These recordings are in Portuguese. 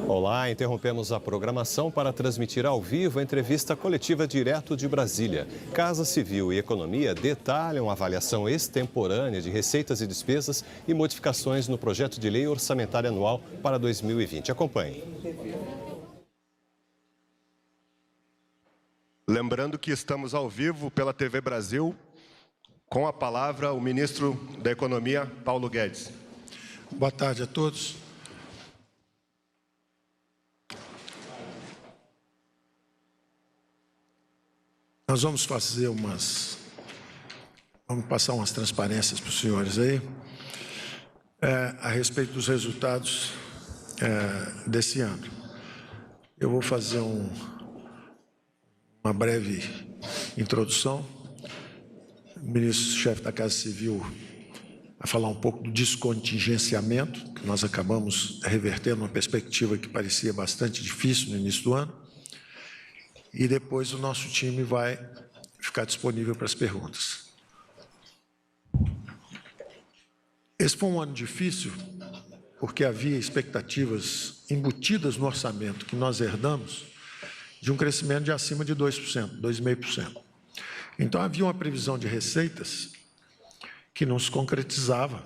Olá, interrompemos a programação para transmitir ao vivo a entrevista coletiva direto de Brasília. Casa Civil e Economia detalham a avaliação extemporânea de receitas e despesas e modificações no projeto de lei orçamentária anual para 2020. Acompanhe. Lembrando que estamos ao vivo pela TV Brasil. Com a palavra, o ministro da Economia, Paulo Guedes. Boa tarde a todos. Nós vamos passar umas transparências para os senhores aí, a respeito dos resultados desse ano. Eu vou fazer uma breve introdução. O ministro-chefe da Casa Civil vai falar um pouco do descontingenciamento, que nós acabamos revertendo uma perspectiva que parecia bastante difícil no início do ano. E depois o nosso time vai ficar disponível para as perguntas. Esse foi um ano difícil, porque havia expectativas embutidas no orçamento que nós herdamos de um crescimento de acima de 2%, 2,5%. Então, havia uma previsão de receitas que não se concretizava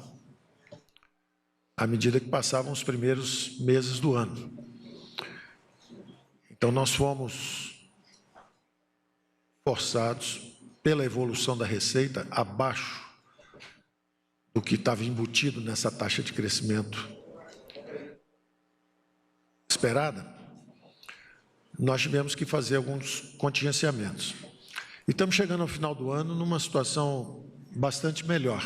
à medida que passavam os primeiros meses do ano. Então, nós fomos forçados pela evolução da receita abaixo do que estava embutido nessa taxa de crescimento esperada, nós tivemos que fazer alguns contingenciamentos. E estamos chegando ao final do ano numa situação bastante melhor.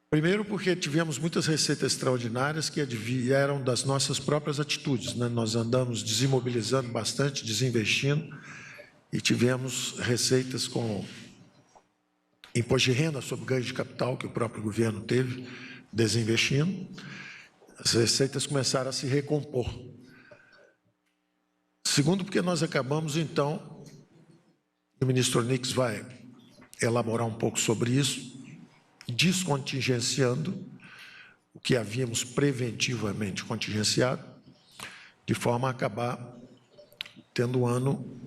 Primeiro porque tivemos muitas receitas extraordinárias que vieram das nossas próprias atitudes, né? Nós andamos desimobilizando bastante, desinvestindo, e tivemos receitas com imposto de renda sobre ganho de capital, que o próprio governo teve, desinvestindo. As receitas começaram a se recompor. Segundo, porque nós acabamos, então, o ministro Onix vai elaborar um pouco sobre isso, descontingenciando o que havíamos preventivamente contingenciado, de forma a acabar tendo um ano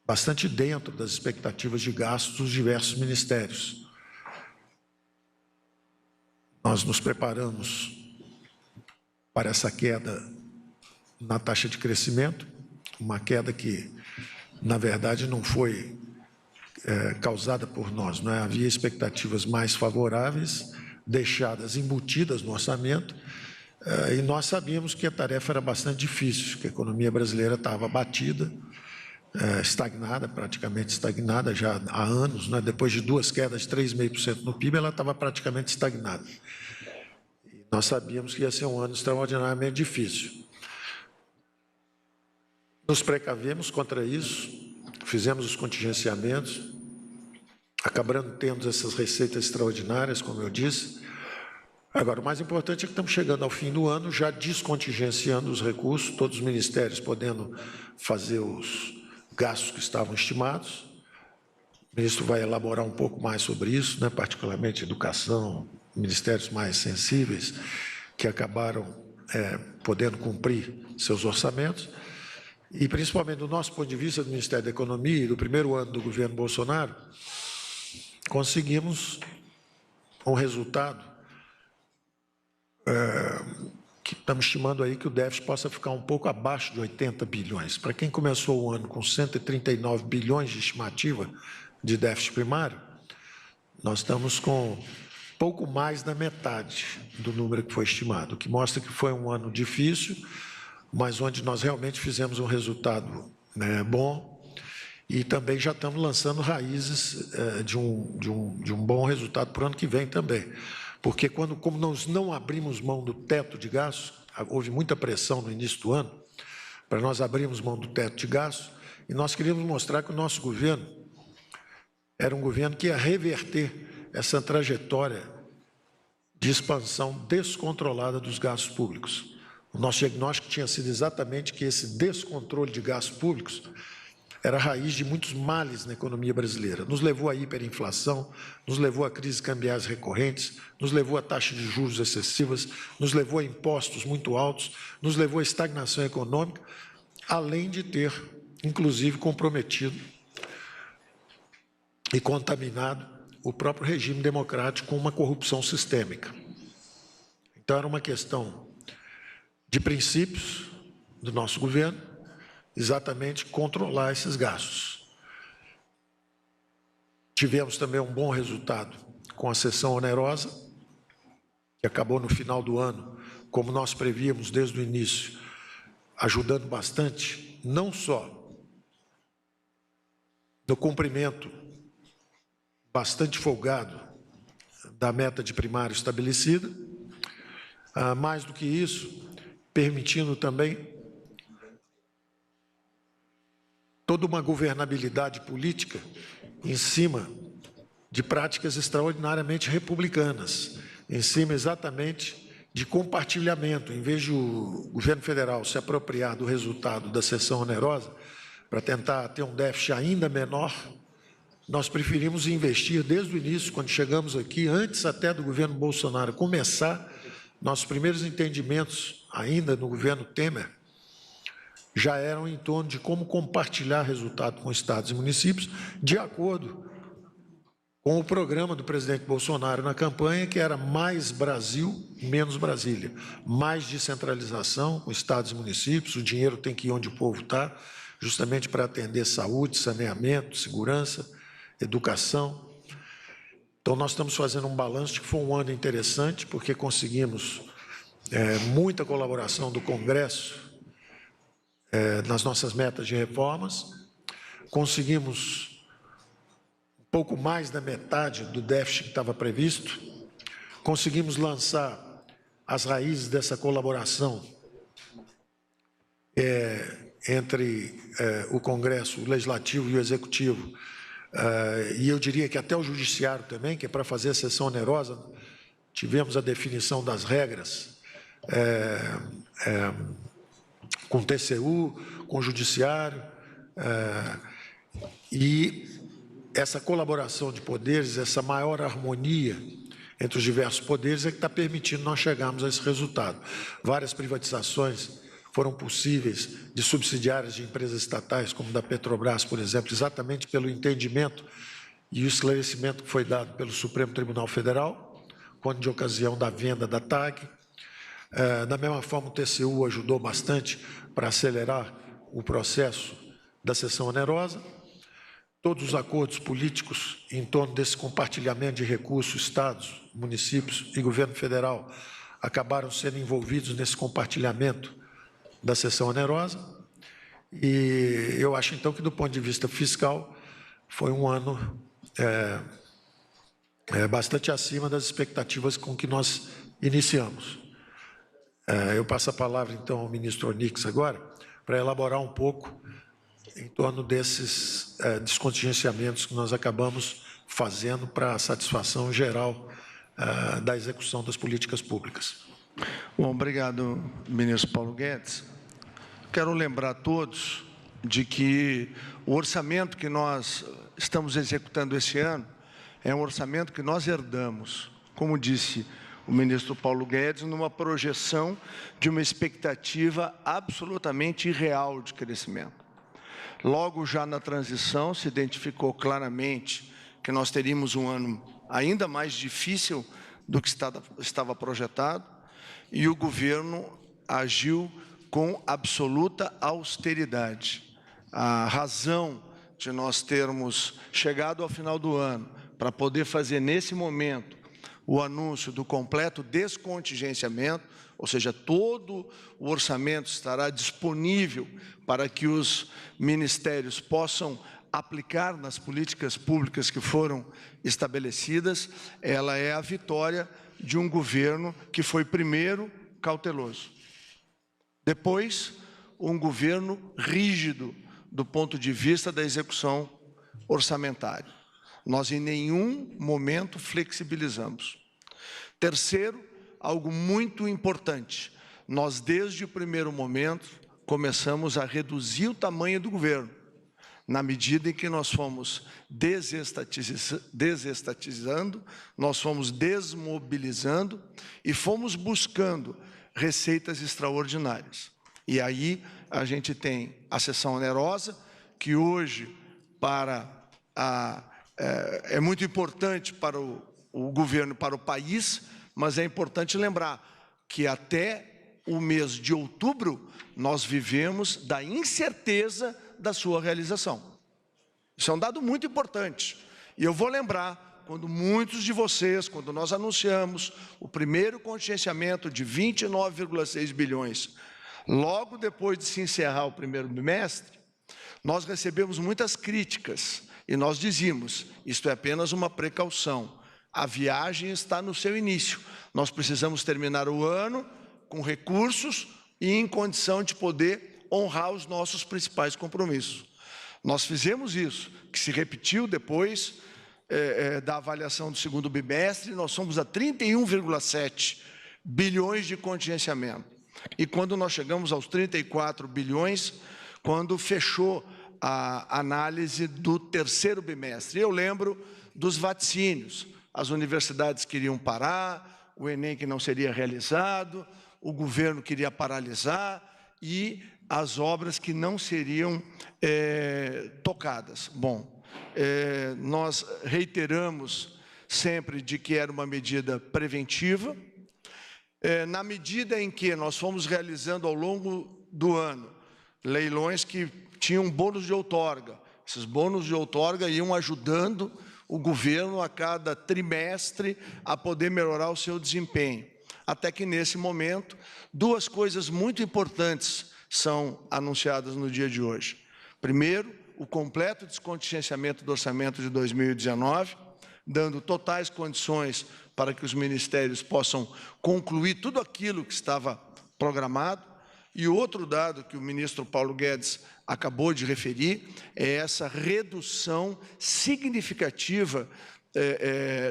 bastante dentro das expectativas de gastos dos diversos ministérios. Nós nos preparamos para essa queda na taxa de crescimento, uma queda que, na verdade, não foi causada por nós, não é? Havia expectativas mais favoráveis, deixadas embutidas no orçamento, e nós sabíamos que a tarefa era bastante difícil, que a economia brasileira estava abatida, estagnada, praticamente estagnada já há anos, né? Depois de duas quedas de 3,5% no PIB, ela estava praticamente estagnada. E nós sabíamos que ia ser um ano extraordinariamente difícil. Nos precavemos contra isso, fizemos os contingenciamentos, acabando tendo essas receitas extraordinárias, como eu disse. Agora, o mais importante é que estamos chegando ao fim do ano, já descontingenciando os recursos, todos os ministérios podendo fazer os gastos que estavam estimados. O ministro vai elaborar um pouco mais sobre isso, né? Particularmente educação, ministérios mais sensíveis, que acabaram podendo cumprir seus orçamentos. E, principalmente, do nosso ponto de vista do Ministério da Economia e do primeiro ano do governo Bolsonaro, conseguimos um resultado que estamos estimando aí que o déficit possa ficar um pouco abaixo de 80 bilhões. Para quem começou o ano com 139 bilhões de estimativa de déficit primário, nós estamos com pouco mais da metade do número que foi estimado, o que mostra que foi um ano difícil, mas onde nós realmente fizemos um resultado bom, e também já estamos lançando raízes de um bom resultado para o ano que vem também. Porque como nós não abrimos mão do teto de gastos, houve muita pressão no início do ano, para nós abrirmos mão do teto de gastos, e nós queríamos mostrar que o nosso governo era um governo que ia reverter essa trajetória de expansão descontrolada dos gastos públicos. O nosso diagnóstico tinha sido exatamente que esse descontrole de gastos públicos era a raiz de muitos males na economia brasileira. Nos levou à hiperinflação, nos levou a crises cambiais recorrentes, nos levou a taxas de juros excessivas, nos levou a impostos muito altos, nos levou à estagnação econômica, além de ter, inclusive, comprometido e contaminado o próprio regime democrático com uma corrupção sistêmica. Então, era uma questão de princípios do nosso governo, exatamente controlar esses gastos. Tivemos também um bom resultado com a sessão onerosa, que acabou no final do ano, como nós prevíamos desde o início, ajudando bastante, não só no cumprimento bastante folgado da meta de primário estabelecida, mais do que isso, permitindo também toda uma governabilidade política em cima de práticas extraordinariamente republicanas, em cima exatamente de compartilhamento. Em vez de o governo federal se apropriar do resultado da sessão onerosa para tentar ter um déficit ainda menor, nós preferimos investir desde o início, quando chegamos aqui, antes até do governo Bolsonaro começar, nossos primeiros entendimentos, ainda no governo Temer, já eram em torno de como compartilhar resultado com estados e municípios, de acordo com o programa do presidente Bolsonaro na campanha, que era mais Brasil, menos Brasília. Mais descentralização com estados e municípios, o dinheiro tem que ir onde o povo está, justamente para atender saúde, saneamento, segurança, educação. Então, nós estamos fazendo um balanço de que foi um ano interessante, porque conseguimos muita colaboração do Congresso nas nossas metas de reformas, conseguimos um pouco mais da metade do déficit que estava previsto, conseguimos lançar as raízes dessa colaboração entre o Congresso, o Legislativo e o Executivo, e eu diria que até o Judiciário também, que é para fazer a sessão onerosa, tivemos a definição das regras com o TCU, com o Judiciário, e essa colaboração de poderes, essa maior harmonia entre os diversos poderes é que está permitindo nós chegarmos a esse resultado. Várias privatizações foram possíveis de subsidiárias de empresas estatais, como da Petrobras, por exemplo, exatamente pelo entendimento e o esclarecimento que foi dado pelo Supremo Tribunal Federal, quando de ocasião da venda da TAG. Da mesma forma, o TCU ajudou bastante para acelerar o processo da sessão onerosa. Todos os acordos políticos em torno desse compartilhamento de recursos, estados, municípios e governo federal acabaram sendo envolvidos nesse compartilhamento da sessão onerosa. E eu acho, então, que, do ponto de vista fiscal, foi um ano bastante acima das expectativas com que nós iniciamos. Eu passo a palavra, então, ao ministro Onyx agora, para elaborar um pouco em torno desses descontingenciamentos que nós acabamos fazendo para a satisfação geral da execução das políticas públicas. Bom, obrigado, ministro Paulo Guedes. Quero lembrar a todos de que o orçamento que nós estamos executando esse ano é um orçamento que nós herdamos, como disse o ministro Paulo Guedes, numa projeção de uma expectativa absolutamente irreal de crescimento. Logo já na transição se identificou claramente que nós teríamos um ano ainda mais difícil do que estava projetado, e o governo agiu com absoluta austeridade. A razão de nós termos chegado ao final do ano para poder fazer nesse momento o anúncio do completo descontingenciamento, ou seja, todo o orçamento estará disponível para que os ministérios possam aplicar nas políticas públicas que foram estabelecidas. Ela é a vitória de um governo que foi, primeiro, cauteloso, depois, um governo rígido do ponto de vista da execução orçamentária. Nós em nenhum momento flexibilizamos. Terceiro, algo muito importante, nós desde o primeiro momento começamos a reduzir o tamanho do governo. na medida em que nós fomos desestatizando, nós fomos desmobilizando e fomos buscando receitas extraordinárias. E aí a gente tem a seção onerosa, que hoje é muito importante para o governo, para o país, mas é importante lembrar que até o mês de outubro nós vivemos da incerteza da sua realização. Isso é um dado muito importante. E eu vou lembrar, quando muitos de vocês, quando nós anunciamos o primeiro contingenciamento de 29,6 bilhões, logo depois de se encerrar o primeiro bimestre, nós recebemos muitas críticas e nós dizíamos, isto é apenas uma precaução, a viagem está no seu início, nós precisamos terminar o ano com recursos e em condição de poder honrar os nossos principais compromissos. Nós fizemos isso, que se repetiu depois da avaliação do segundo bimestre, nós somos a 31,7 bilhões de contingenciamento. E quando nós chegamos aos 34 bilhões, quando fechou a análise do terceiro bimestre. Eu lembro dos vaticínios, as universidades queriam parar, o Enem que não seria realizado, o governo queria paralisar e as obras que não seriam tocadas. Bom, nós reiteramos sempre de que era uma medida preventiva, na medida em que nós fomos realizando ao longo do ano leilões que tinham bônus de outorga. Esses bônus de outorga iam ajudando o governo a cada trimestre a poder melhorar o seu desempenho. Até que, nesse momento, duas coisas muito importantes são anunciadas no dia de hoje. Primeiro, o completo descontingenciamento do orçamento de 2019, dando totais condições para que os ministérios possam concluir tudo aquilo que estava programado. E outro dado que o ministro Paulo Guedes acabou de referir é essa redução significativa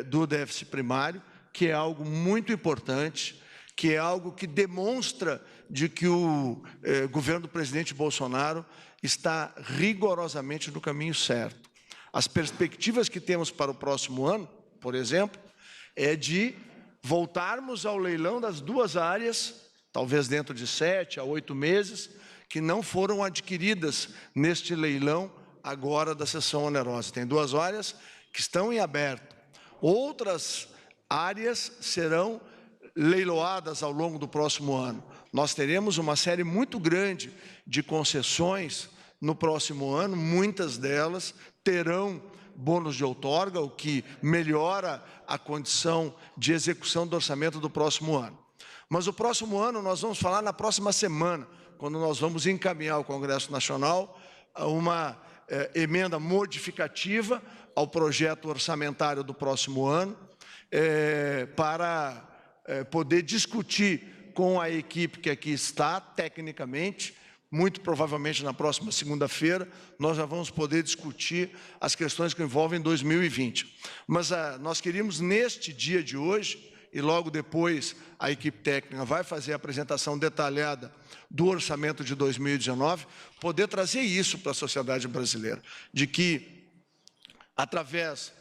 do déficit primário, que é algo muito importante, que é algo que demonstra de que o governo do presidente Bolsonaro está rigorosamente no caminho certo. As perspectivas que temos para o próximo ano, por exemplo, é de voltarmos ao leilão das duas áreas, talvez dentro de 7 a 8 meses, que não foram adquiridas neste leilão agora da seção onerosa. Tem duas áreas que estão em aberto. Outras áreas serão leiloadas ao longo do próximo ano. Nós teremos uma série muito grande de concessões no próximo ano, muitas delas terão bônus de outorga, o que melhora a condição de execução do orçamento do próximo ano. Mas o próximo ano nós vamos falar na próxima semana, quando nós vamos encaminhar ao Congresso Nacional uma emenda modificativa ao projeto orçamentário do próximo ano, para poder discutir com a equipe que aqui está, tecnicamente, muito provavelmente na próxima segunda-feira, nós já vamos poder discutir as questões que envolvem 2020. Mas nós queríamos, neste dia de hoje, e logo depois a equipe técnica vai fazer a apresentação detalhada do orçamento de 2019, poder trazer isso para a sociedade brasileira, de que, através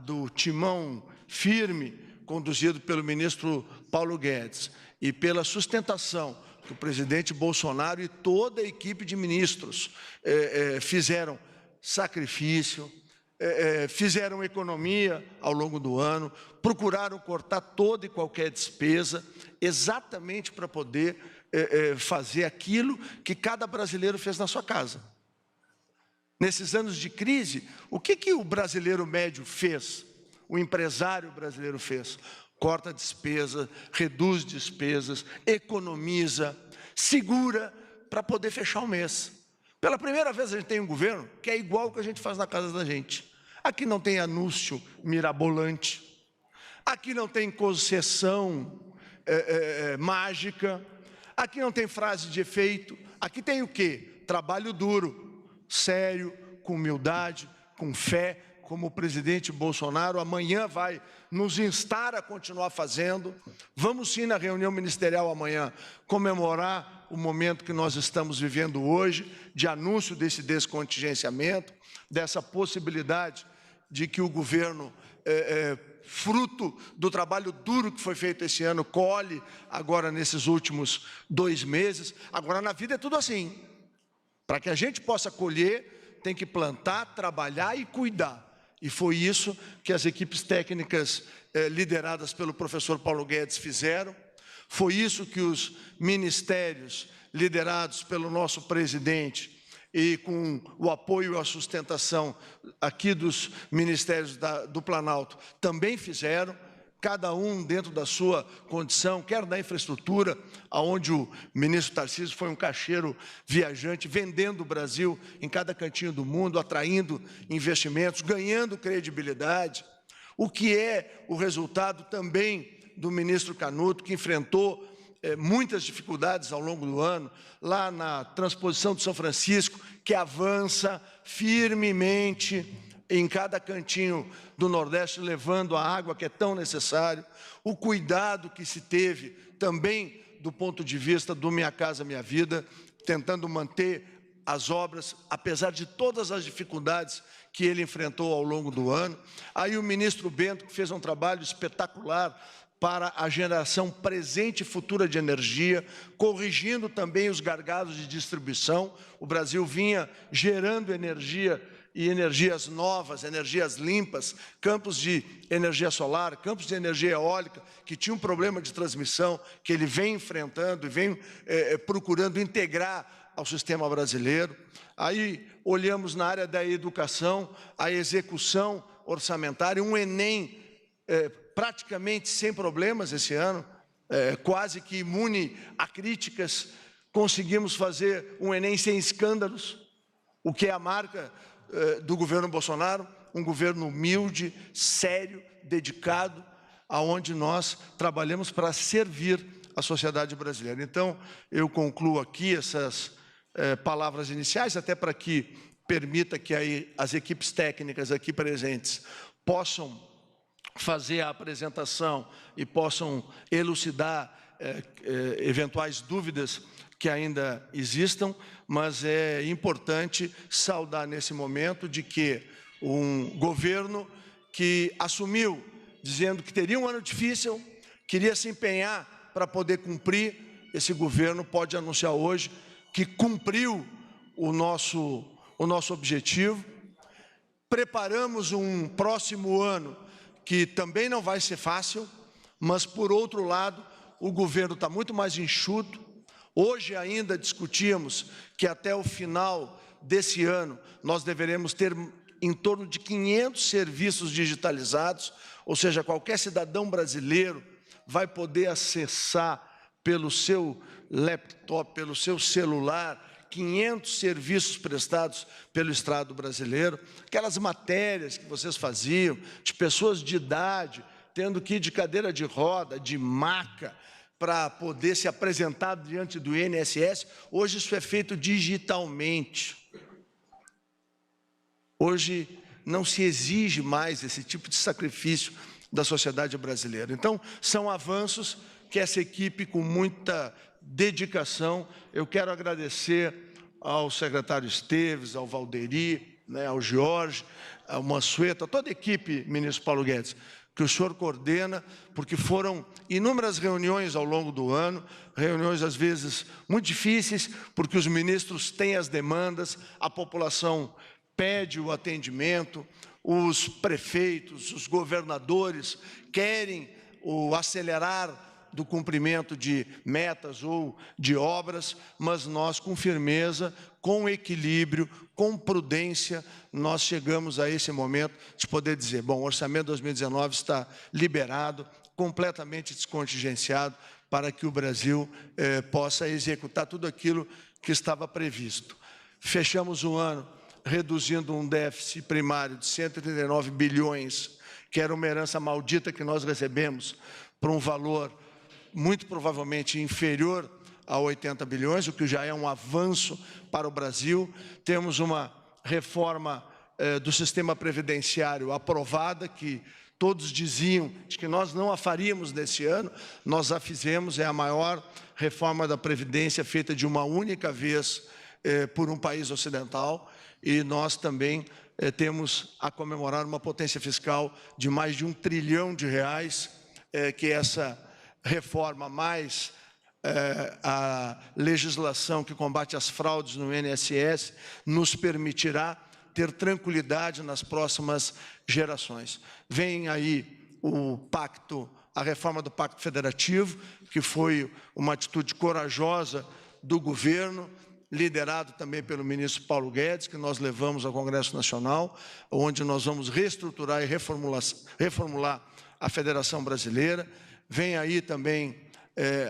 do timão firme, conduzido pelo ministro Paulo Guedes, e pela sustentação que o presidente Bolsonaro e toda a equipe de ministros fizeram sacrifício, fizeram economia ao longo do ano, procuraram cortar toda e qualquer despesa, exatamente para poder fazer aquilo que cada brasileiro fez na sua casa. Nesses anos de crise, o que o brasileiro médio fez? O empresário brasileiro fez? Corta despesa, reduz despesas, economiza, segura para poder fechar o mês. Pela primeira vez a gente tem um governo que é igual ao que a gente faz na casa da gente. Aqui não tem anúncio mirabolante, aqui não tem concessão mágica, aqui não tem frase de efeito, aqui tem o quê? Trabalho duro, sério, com humildade, com fé, como o presidente Bolsonaro amanhã vai nos instar a continuar fazendo. Vamos sim, na reunião ministerial amanhã, comemorar o momento que nós estamos vivendo hoje, de anúncio desse descontingenciamento, dessa possibilidade de que o governo, fruto do trabalho duro que foi feito esse ano, colhe agora nesses últimos 2 meses. Agora, na vida é tudo assim. Para que a gente possa colher, tem que plantar, trabalhar e cuidar. E foi isso que as equipes técnicas lideradas pelo professor Paulo Guedes fizeram. Foi isso que os ministérios liderados pelo nosso presidente e com o apoio e a sustentação aqui dos ministérios do Planalto também fizeram, cada um dentro da sua condição, quer da infraestrutura, onde o ministro Tarcísio foi um caixeiro viajante, vendendo o Brasil em cada cantinho do mundo, atraindo investimentos, ganhando credibilidade, o que é o resultado também do ministro Canuto, que enfrentou muitas dificuldades ao longo do ano, lá na transposição de São Francisco, que avança firmemente em cada cantinho do Nordeste, levando a água que é tão necessário, o cuidado que se teve também do ponto de vista do Minha Casa Minha Vida, tentando manter as obras, apesar de todas as dificuldades que ele enfrentou ao longo do ano. Aí o ministro Bento, que fez um trabalho espetacular para a geração presente e futura de energia, corrigindo também os gargalos de distribuição. O Brasil vinha gerando energia e energias novas, energias limpas, campos de energia solar, campos de energia eólica, que tinham um problema de transmissão, que ele vem enfrentando e vem procurando integrar ao sistema brasileiro. Aí olhamos na área da educação, a execução orçamentária, um Enem praticamente sem problemas esse ano, quase que imune a críticas. Conseguimos fazer um Enem sem escândalos, o que é a marca do governo Bolsonaro, um governo humilde, sério, dedicado, aonde nós trabalhamos para servir a sociedade brasileira. Então, eu concluo aqui essas palavras iniciais, até para que permita que aí as equipes técnicas aqui presentes possam fazer a apresentação e possam elucidar eventuais dúvidas que ainda existam, mas é importante saudar nesse momento de que um governo que assumiu, dizendo que teria um ano difícil, queria se empenhar para poder cumprir, esse governo pode anunciar hoje que cumpriu o nosso objetivo. Preparamos um próximo ano que também não vai ser fácil, mas, por outro lado, o governo está muito mais enxuto. Hoje ainda discutimos que até o final desse ano nós deveremos ter em torno de 500 serviços digitalizados, ou seja, qualquer cidadão brasileiro vai poder acessar pelo seu laptop, pelo seu celular, 500 serviços prestados pelo Estado brasileiro, aquelas matérias que vocês faziam, de pessoas de idade, tendo que ir de cadeira de roda, de maca, para poder se apresentar diante do INSS, hoje isso é feito digitalmente. Hoje não se exige mais esse tipo de sacrifício da sociedade brasileira. Então, são avanços que essa equipe, com muita dedicação, eu quero agradecer ao secretário Esteves, ao Valderi, ao Jorge, ao Mansueto, a toda a equipe, ministro Paulo Guedes, que o senhor coordena, porque foram inúmeras reuniões ao longo do ano, reuniões às vezes muito difíceis, porque os ministros têm as demandas, a população pede o atendimento, os prefeitos, os governadores querem o acelerar do cumprimento de metas ou de obras, mas nós, com firmeza, com equilíbrio, com prudência, nós chegamos a esse momento de poder dizer, bom, o orçamento de 2019 está liberado, completamente descontingenciado, para que o Brasil possa executar tudo aquilo que estava previsto. Fechamos o ano reduzindo um déficit primário de 139 bilhões, que era uma herança maldita que nós recebemos, para um valor muito provavelmente inferior a 80 bilhões, o que já é um avanço para o Brasil. Temos uma reforma do sistema previdenciário aprovada, que todos diziam de que nós não a faríamos nesse ano, nós a fizemos, é a maior reforma da Previdência feita de uma única vez por um país ocidental, e nós também temos a comemorar uma potência fiscal de mais de R$1 trilhão, que essa reforma mais a legislação que combate as fraudes no INSS nos permitirá ter tranquilidade nas próximas gerações. Vem aí a reforma do Pacto Federativo, que foi uma atitude corajosa do governo, liderado também pelo ministro Paulo Guedes, que nós levamos ao Congresso Nacional, onde nós vamos reestruturar e reformular a Federação Brasileira. Vem aí também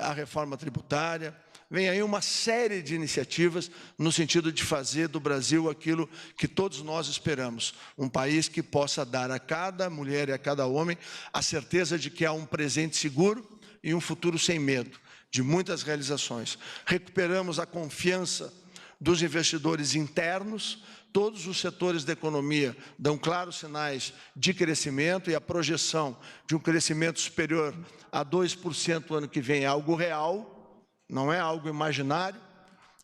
a reforma tributária, vem aí uma série de iniciativas no sentido de fazer do Brasil aquilo que todos nós esperamos, um país que possa dar a cada mulher e a cada homem a certeza de que há um presente seguro e um futuro sem medo, de muitas realizações. Recuperamos a confiança dos investidores internos, todos os setores da economia dão claros sinais de crescimento, e a projeção de um crescimento superior a 2% no ano que vem é algo real, não é algo imaginário.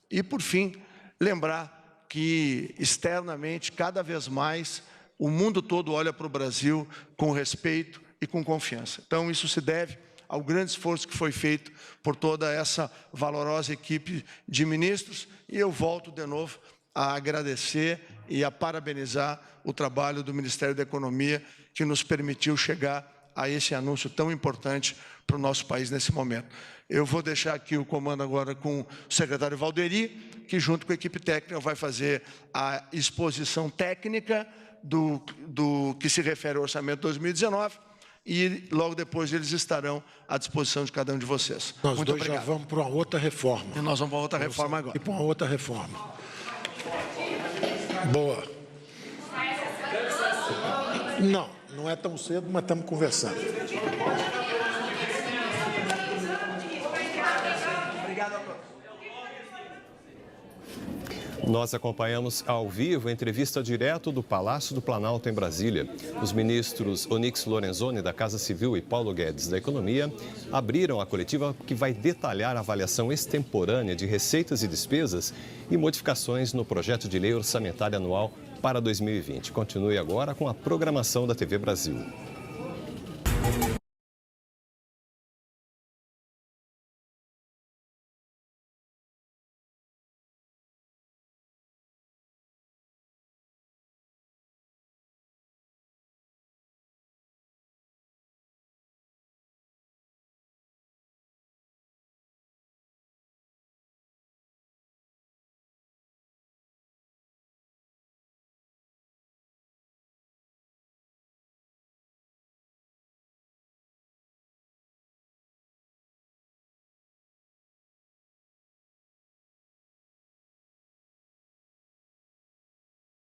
E, por fim, lembrar que, externamente, cada vez mais, o mundo todo olha para o Brasil com respeito e com confiança. Então, isso se deve ao grande esforço que foi feito por toda essa valorosa equipe de ministros, e eu volto de novo a agradecer e a parabenizar o trabalho do Ministério da Economia, que nos permitiu chegar a esse anúncio tão importante para o nosso país nesse momento. Eu vou deixar aqui o comando agora com o secretário Valderi, que junto com a equipe técnica vai fazer a exposição técnica do que se refere ao orçamento 2019, e logo depois eles estarão à disposição de cada um de vocês. Nós Muito dois obrigado. já vamos para uma outra reforma. E nós vamos para outra reforma agora. E para uma outra reforma. Boa. Não é tão cedo, mas estamos conversando. Obrigado a todos. Nós acompanhamos ao vivo a entrevista direto do Palácio do Planalto, em Brasília. Os ministros Onyx Lorenzoni, da Casa Civil, e Paulo Guedes, da Economia, abriram a coletiva que vai detalhar a avaliação extemporânea de receitas e despesas e modificações no projeto de lei orçamentária anual para 2020. Continue agora com a programação da TV Brasil.